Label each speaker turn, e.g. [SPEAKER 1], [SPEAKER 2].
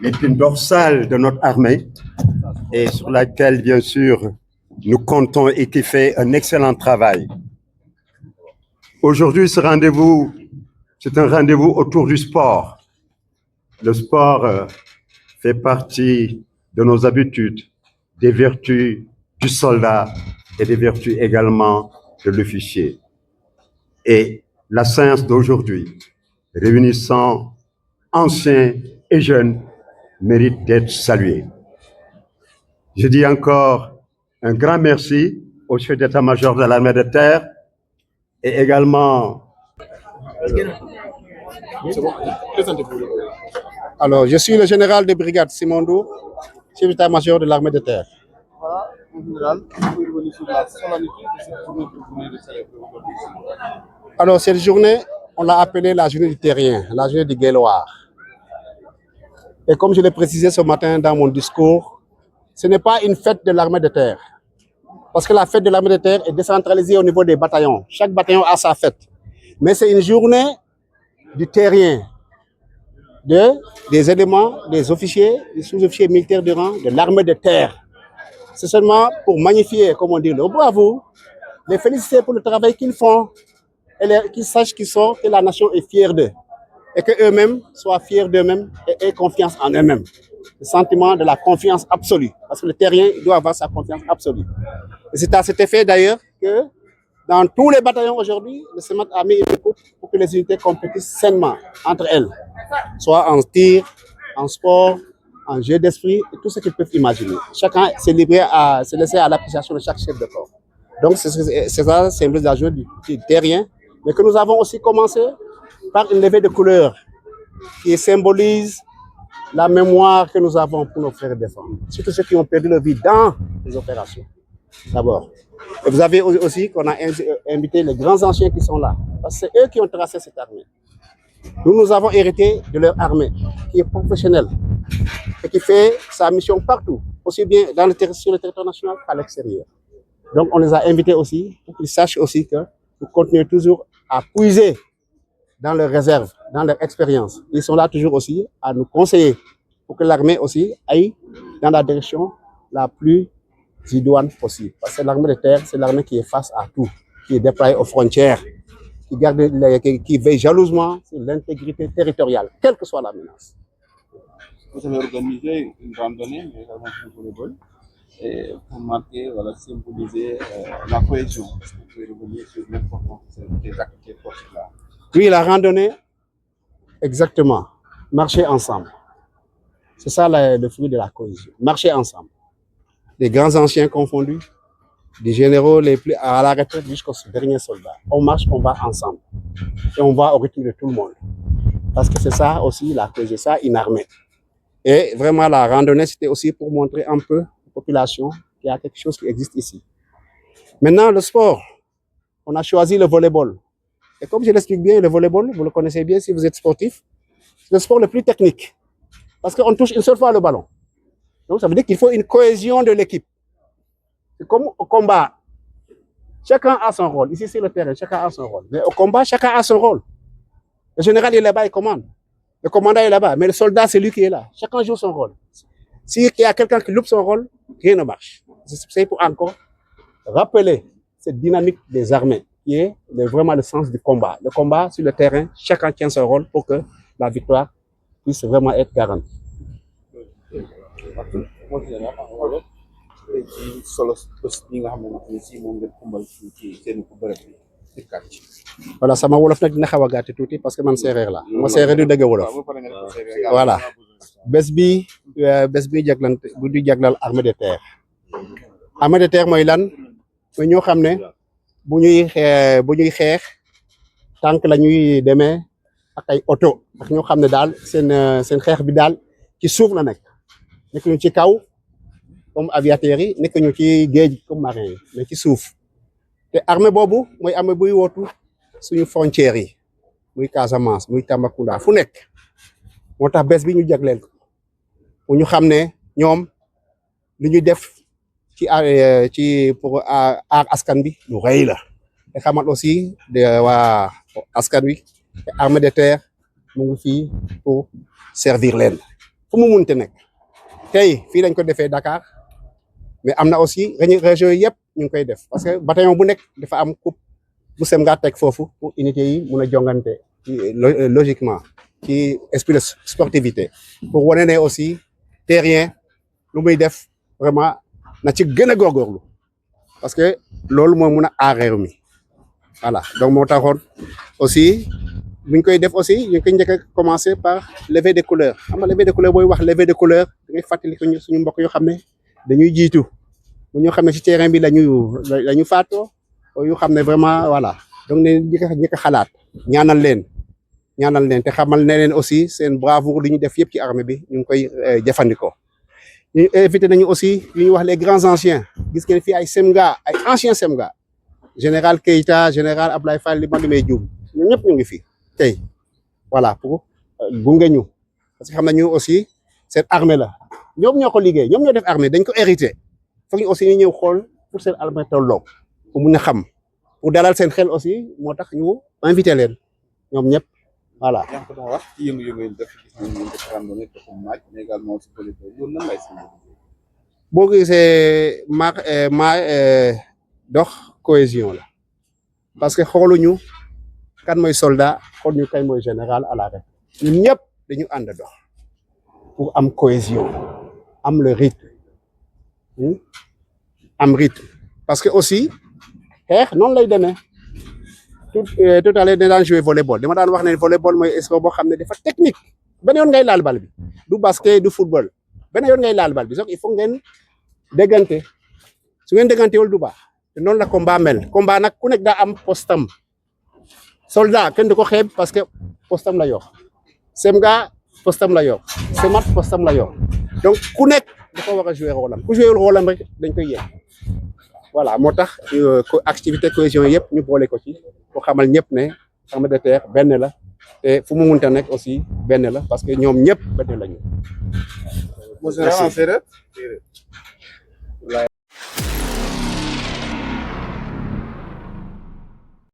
[SPEAKER 1] L'épine dorsale de notre armée et sur laquelle, bien sûr, nous comptons et qui fait un excellent travail. Aujourd'hui, ce rendez-vous, c'est un rendez-vous autour du sport. Le sport fait partie de nos habitudes, des vertus du soldat et des vertus également de l'officier. Et la séance d'aujourd'hui, réunissant anciens et jeunes, mérite d'être saluée. Je dis encore un grand merci au chef d'état-major de l'armée de terre et également.
[SPEAKER 2] Alors, je suis le général de brigade Simon Dour, chef d'état-major de l'armée de terre.
[SPEAKER 3] Voilà, en général, vous pouvez revenir sur la solennité de cette journée que vous venez de célébrer aujourd'hui.
[SPEAKER 2] Alors, cette journée, on l'a appelée la journée du terrien, la journée du Guéloir. Et comme je l'ai précisé ce matin dans mon discours, ce n'est pas une fête de l'armée de terre. Parce que la fête de l'armée de terre est décentralisée au niveau des bataillons. Chaque bataillon a sa fête. Mais c'est une journée du terrien, des éléments, des officiers, des sous-officiers militaires de rang de l'armée de terre. C'est seulement pour magnifier, comme on dit, le bravo, les féliciter pour le travail qu'ils font et qu'ils sachent que la nation est fière d'eux et qu'eux-mêmes soient fiers d'eux-mêmes et aient confiance en eux-mêmes. Le sentiment de la confiance absolue, parce que le terrien doit avoir sa confiance absolue. Et c'est à cet effet d'ailleurs que dans tous les bataillons aujourd'hui, le SEMAT a mis une coupe pour que les unités compétissent sainement entre elles, soit en tir, en sport, en jeu d'esprit, et tout ce qu'ils peuvent imaginer. Chacun s'est livré à se laisser à l'appréciation de chaque chef de corps. Donc c'est ça, c'est la journée du terrien, mais que nous avons aussi commencé par une levée de couleurs qui symbolise la mémoire que nous avons pour nos frères défendus, surtout ceux qui ont perdu leur vie dans les opérations. D'abord. Et vous avez aussi qu'on a invité les grands anciens qui sont là, parce que c'est eux qui ont tracé cette armée. Nous avons hérité de leur armée, qui est professionnelle et qui fait sa mission partout, aussi bien sur le territoire national qu'à l'extérieur. Donc on les a invités aussi pour qu'ils sachent aussi que nous continuons toujours à puiser dans leurs réserves, dans leur expérience. Ils sont là toujours aussi à nous conseiller pour que l'armée aussi aille dans la direction la plus idoine possible. Parce que l'armée de terre, c'est l'armée qui est face à tout, qui est déployée aux frontières, qui veille jalousement sur l'intégrité territoriale, quelle que soit la menace.
[SPEAKER 3] Vous avez organisé une randonnée, mais également pour le vol, et pour marquer, voilà, symboliser la cohésion. Est-ce que vous pouvez revenir sur l'importance des activités fortes-là?
[SPEAKER 2] Oui, la randonnée, exactement. Marcher ensemble. C'est ça le fruit de la cohésion. Marcher ensemble. Des grands anciens confondus, des généraux les plus à la retraite jusqu'aux derniers soldats. On marche, on va ensemble. Et on va au rythme de tout le monde. Parce que c'est ça aussi la cohésion, ça une armée. Et vraiment la randonnée, c'était aussi pour montrer un peu aux populations qu'il y a quelque chose qui existe ici. Maintenant, le sport. On a choisi le volleyball. Et comme je l'explique bien, le volleyball, vous le connaissez bien si vous êtes sportif, c'est le sport le plus technique. Parce qu'on touche une seule fois le ballon. Donc ça veut dire qu'il faut une cohésion de l'équipe. C'est comme au combat. Chacun a son rôle. Ici, c'est le terrain, chacun a son rôle. Mais au combat, chacun a son rôle. Le général est là-bas, il commande. Le commandant est là-bas, mais le soldat, c'est lui qui est là. Chacun joue son rôle. S'il y a quelqu'un qui loupe son rôle, rien ne marche. C'est pour encore rappeler cette dynamique des armées, qui est vraiment le sens du combat. Le combat sur le terrain, chacun tient son rôle pour que la victoire puisse vraiment être garantie. Voilà, sama wolof nag dina xaw a gàtt tuuti parce que man séeréer la ma séeréer du dëgg wolof. Voilà bés bi jaglante bu di jaglal armée de terre. Armée de terre mooy lan mooy ñoo xam ne bu ñuy xeex tànk la ñuy demee ak ay oto ak ñoo xam ne daal seen xeex bi daal ci suuf la nekk ñu ci kaw comme aviateurs yi nekk ñu ci géej comme marin yi mais ci suuf te armée boobu mooy armée buy wootu suñu frontières yi muy Casamance muy Tambacounda fu nekk moo tax bés bi ñu jagleel ko pour ñu xam ne ñoom li ñu def pour aar askan bi lu rëy la te xamal aussi de waa askan wi armée de terre mu ngi fii pour servir leen fu mu munte nekk tey fii lañ ko defee Dakar mais am na aussi région yëpp ñu ngi koy def parce que bataillon bu nekk dafa am coupe bu sem ngaa teg foofu pour unité yi mun a jongante logiquement ci esprit de sportivité pour wane ne aussi terrien lu muy def vraiment na ci gën a góorgóorlu parce que loolu moo mun a aar réew mi voilà donc moo taxoon aussi buñ koy def aussi ñu koy njëkk a commencer par levée des couleurs xam nga levée des couleurs booy wax levée des couleurs da ngay fàttali ko suñu mbokk yoo xam ne dañuy jiitu bu ñu xam ne ci terrain bi la ñu faatoo yu xam ne vraiment voilà donc ne njëkk a xalaat ñaanal leen te xamal ne leen aussi seen bravoure li ñu def yëpp ci armée bi ñu ngi koy jëfandikoo. ñu invité nañu aussi li ñuy wax les grands anciens gis ngeen fii ay semga ay anciens semga général Keita général Ablaye Fall li ma limee Diouf ñun ñëpp ñu ngi fi tey voilà pour gunge ñu parce que xam nañu aussi seen armée la ñoom ñoo ko liggéey ñoom ñoo def armée dañ ko hérité foog ñu aussi ñu ñëw xool pour seen armée tolloog pour mun a xam pour dalal seen xel aussi moo tax ñu invité leen ñoom ñëpp voilà.
[SPEAKER 3] yaa ngi ko doon wax ci yëngu-yëngu yi def gis nañ ñu def randonnée doxum naaj mais également si volleyball loolu nan lay symboliser.
[SPEAKER 2] boo gisee dox cohésion la parce que xooluñu kan mooy soldat xool ñu kay mooy général à la rek ñun ñëpp dañu ànd dox pour am cohésion am le rythme parce que aussi xeex noonu lay demee tout à l'heure daan jouer volleyball dama daan wax ne volleyball mooy sport boo xam ne dafa technique benn yoon ngay laal bal bi du basket du football benn yoon ngay laal bal bi sax il faut ngeen déggante su ngeen déggantewul du baax te noonu la combat mel combat nag ku nekk daa am postam soldat kenn du ko xeeb parce que postam la yor semga postam la yor semat postam la yor donc ku nekk dafa war a jouer rôle am ku jouer rôle am rek dañ koy yéex voilà moo tax activité cohésion yëpp ñu boole ko ci pour xamal ñëpp ne armée de terre benn la te fu mu munta nekk aussi benn la parce que ñoom ñëpp benn la ñu.
[SPEAKER 3] Monsieur